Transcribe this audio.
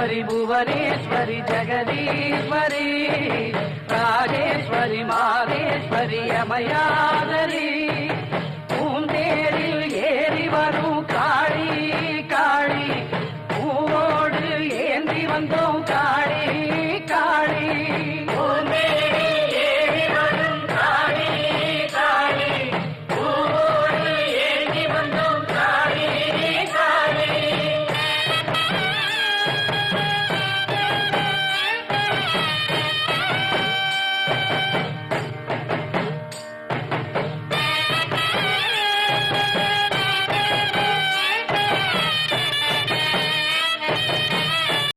ராஜேஸ்வரி புவனேஸ்வரி ஜெகதீஸ்வரி ராஜேஸ்வரி மாதேஸ்வரி அமயாதரி பூந்தேரில் ஏறி வரும் காளி காளி பூவோடு ஏந்தி வந்தோம்